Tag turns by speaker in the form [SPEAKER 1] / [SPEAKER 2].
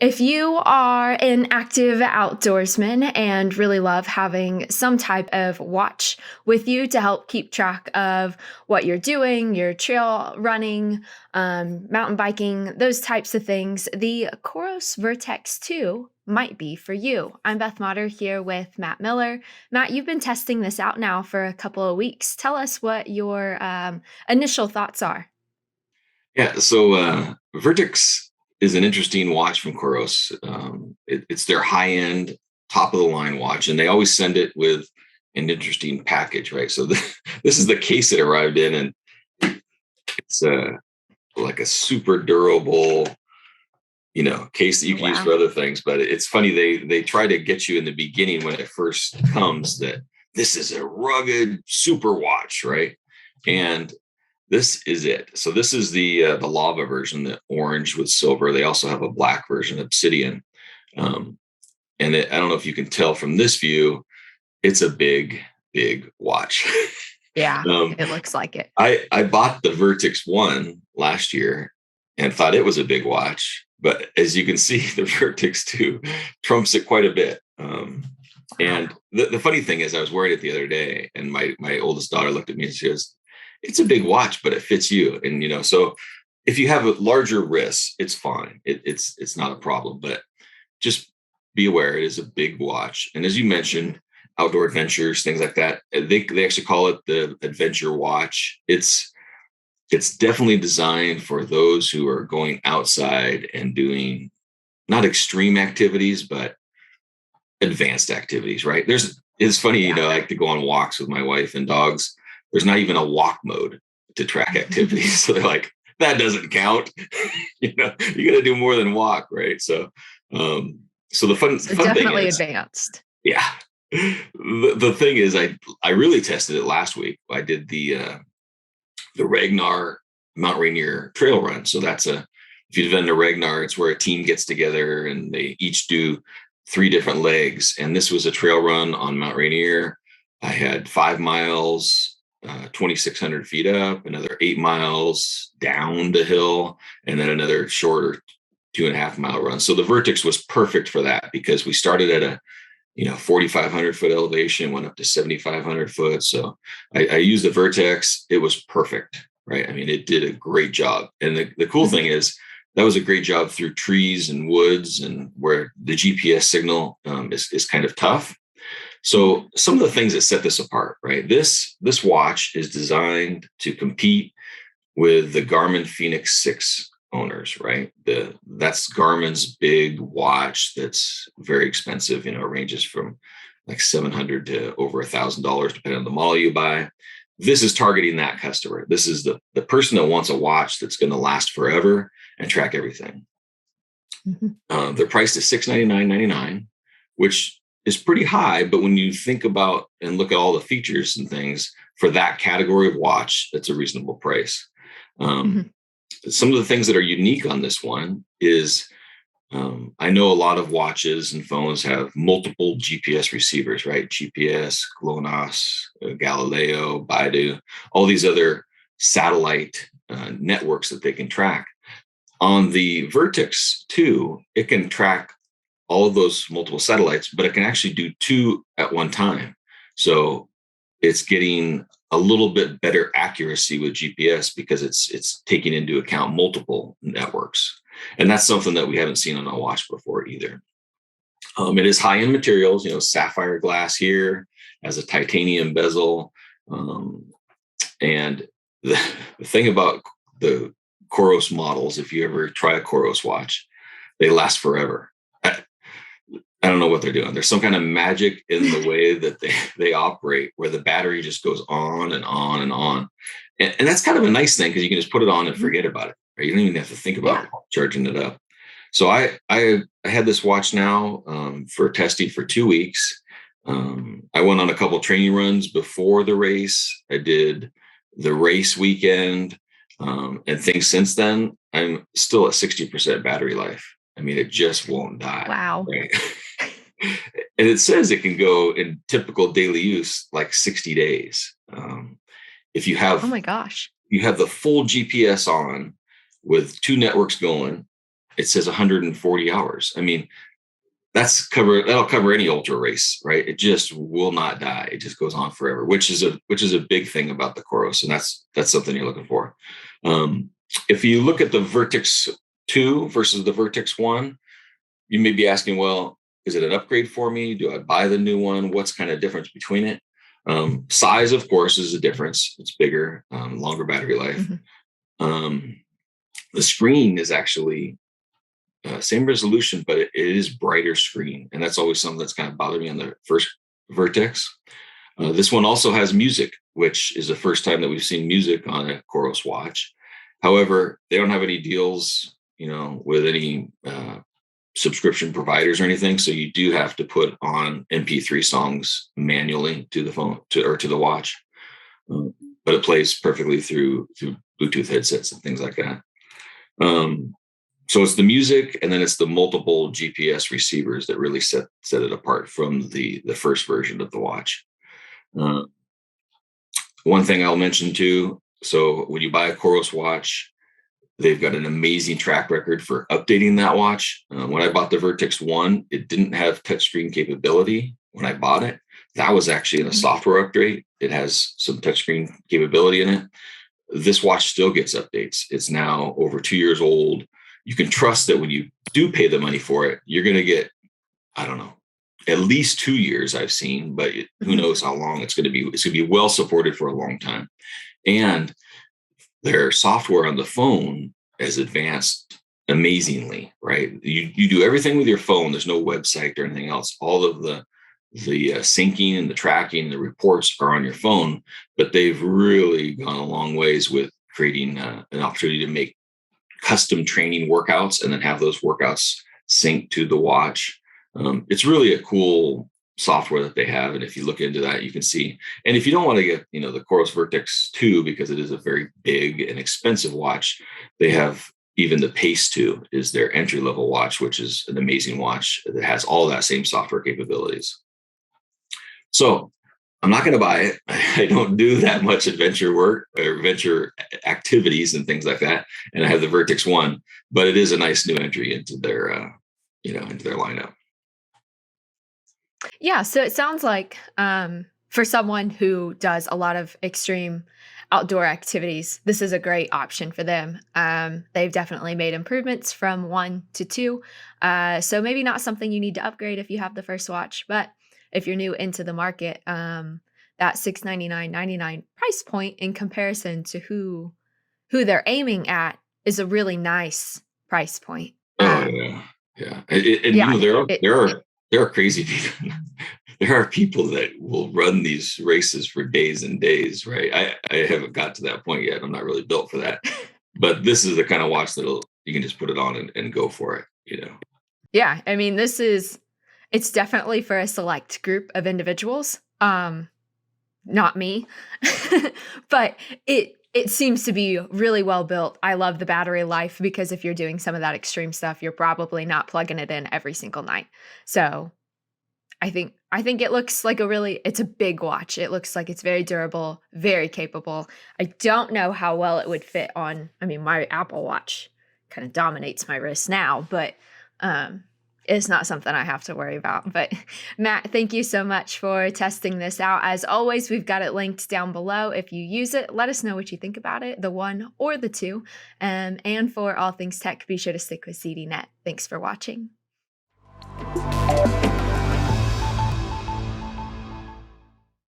[SPEAKER 1] If you are an active outdoorsman and really love having some type of watch with you to help keep track of what you're doing, your trail running, mountain biking, those types of things, the COROS Vertex 2 might be for you. I'm Beth Motter here with Matt Miller. Matt, you've been testing this out now for a couple of weeks. Tell us what your initial thoughts are.
[SPEAKER 2] Yeah, so Vertix is an interesting watch from Coros. It's their high-end, top-of-the-line watch, and they always send it with an interesting package, right? So this is the case it arrived in, and it's like a super durable, case that you can use
[SPEAKER 1] Wow.
[SPEAKER 2] for other things. But it's funny they try to get you in the beginning when it first comes that this is a rugged super watch, right? And this is it. So this is the lava version, the orange with silver. They also have a black version, obsidian. Um, I don't know if you can tell from this view, it's a big, big watch.
[SPEAKER 1] Yeah,
[SPEAKER 2] um,
[SPEAKER 1] it looks like it.
[SPEAKER 2] I bought the Vertix One last year and thought it was a big watch, but as you can see, the Vertix Two trumps it quite a bit.
[SPEAKER 1] Wow.
[SPEAKER 2] And the funny thing is, I was wearing it the other day, and my oldest daughter looked at me and she goes, "It's a big watch, but it fits you." And so if you have a larger wrist, it's fine. It's not a problem. But just be aware it is a big watch. And as you mentioned, outdoor adventures, things like that. They actually call it the adventure watch. It's definitely designed for those who are going outside and doing not extreme activities, but advanced activities, right? It's funny,
[SPEAKER 1] Yeah.
[SPEAKER 2] I like to go on walks with my wife and dogs. There's not even a walk mode to track activities. So they're like, that doesn't count. You got to do more than walk, right? So
[SPEAKER 1] So
[SPEAKER 2] the fun thing
[SPEAKER 1] definitely
[SPEAKER 2] is,
[SPEAKER 1] advanced.
[SPEAKER 2] yeah. The thing is, I really tested it last week. I did the Ragnar Mount Rainier trail run. So if you've been to Ragnar, it's where a team gets together and they each do three different legs. And this was a trail run on Mount Rainier. I had 5 miles, 2,600 feet up, another 8 miles down the hill, and then another shorter 2.5 mile run. So the Vertix was perfect for that because we started at a 4,500 foot elevation, went up to 7,500 foot. So I used the Vertex. It was perfect, right? I mean, it did a great job. And the cool thing is that was a great job through trees and woods and where the GPS signal is kind of tough. So some of the things that set this apart, right? This watch is designed to compete with the Garmin Fenix 6 owners, right? That's Garmin's big watch that's very expensive. It ranges from like 700 to over $1,000 depending on the model you buy. This is targeting that customer. This is the person that wants a watch that's going to last forever and track everything.
[SPEAKER 1] Mhm.
[SPEAKER 2] They're priced at $699.99, which is pretty high, but when you think about and look at all the features and things for that category of watch, that's a reasonable price. Um,
[SPEAKER 1] Mhm.
[SPEAKER 2] some of the things that are unique on this one is I know a lot of watches and phones have multiple GPS receivers, right? GPS, GLONASS, Galileo, Baidu, all these other satellite networks that they can track. On the Vertix 2, it can track all of those multiple satellites, but it can actually do two at one time. So it's getting a little bit better accuracy with GPS because it's taking into account multiple networks. And that's something that we haven't seen on a watch before either. It is high end materials, sapphire glass here, has a titanium bezel. Um, and the thing about the Coros models, if you ever try a Coros watch, they last forever. I don't know what they're doing. There's some kind of magic in the way that they operate where the battery just goes on and on and on. And that's kind of a nice thing because you can just put it on and
[SPEAKER 1] Mhm.
[SPEAKER 2] forget about it. Right? You don't even have to think
[SPEAKER 1] Yeah.
[SPEAKER 2] about charging it up. So I had this watch now for testing for 2 weeks. I went on a couple training runs before the race. I did the race weekend and things since then. I'm still at 60% battery life. I mean, it just won't die.
[SPEAKER 1] Wow.
[SPEAKER 2] Right. And it says it can go in typical daily use like 60 days. If you
[SPEAKER 1] Oh
[SPEAKER 2] have
[SPEAKER 1] my gosh.
[SPEAKER 2] you have the full GPS on with two networks going, it says 140 hours. I mean, that'll cover any ultra race, right? It just will not die. It just goes on forever, which is a big thing about the COROS, and that's something you're looking for. If you look at the Vertix 2 versus the Vertix 1, you may be asking, well, is it an upgrade for me? Do I buy the new one? What's kind of difference between it? Size, of course, is a difference. It's bigger, longer battery life.
[SPEAKER 1] Mm-hmm.
[SPEAKER 2] The screen is actually same resolution, but it is brighter screen. And that's always something that's kind of bothered me on the first Vertex. This one also has music, which is the first time that we've seen music on a COROS watch. However, they don't have any deals, with any subscription providers or anything. So you do have to put on MP3 songs manually to the phone or to the watch. But it plays perfectly through Bluetooth headsets and things like that. So it's the music, and then it's the multiple GPS receivers that really set it apart from the first version of the watch. One thing I'll mention too, so when you buy a COROS watch, they've got an amazing track record for updating that watch. When I bought the Vertix 1, it didn't have touchscreen capability when I bought it. That was actually in a software upgrade. It has some touchscreen capability in it. This watch still gets updates. It's now over 2 years old. You can trust that when you do pay the money for it, you're going to get, I don't know, at least 2 years I've seen, but who knows how long it's going to be. It's going to be well supported for a long time. And their software on the phone is advanced amazingly, right? You do everything with your phone. There's no website or anything else. All of the syncing and the tracking, the reports are on your phone, but they've really gone a long ways with creating an opportunity to make custom training workouts and then have those workouts sync to the watch. It's really a cool software that they have. And if you look into that, you can see. And if you don't want to get, the COROS Vertix 2, because it is a very big and expensive watch, they have even the Pace 2 is their entry level watch, which is an amazing watch that has all that same software capabilities. So I'm not going to buy it. I don't do that much adventure work or adventure activities and things like that. And I have the Vertix 1, but it is a nice new entry into their, into their lineup.
[SPEAKER 1] Yeah. So it sounds like for someone who does a lot of extreme outdoor activities, this is a great option for them. They've definitely made improvements from 1 to 2. So maybe not something you need to upgrade if you have the first watch, but if you're new into the market, that $699.99 price point in comparison to who they're aiming at is a really nice price point.
[SPEAKER 2] Oh yeah. There are crazy people. There are people that will run these races for days and days, right? I haven't got to that point yet. I'm not really built for that. But this is the kind of watch that you can just put it on and go for it,
[SPEAKER 1] Yeah, I mean, it's definitely for a select group of individuals. Not me, but it seems to be really well built. I love the battery life because if you're doing some of that extreme stuff, you're probably not plugging it in every single night. So I think it looks like it's a big watch. It looks like it's very durable, very capable. I don't know how well it would fit on, my Apple Watch kind of dominates my wrist now, but it's not something I have to worry about. But Matt, thank you so much for testing this out. As always, we've got it linked down below. If you use it, let us know what you think about it, the 1 or the 2. And for all things tech, be sure to stick with ZDNet. Thanks for watching.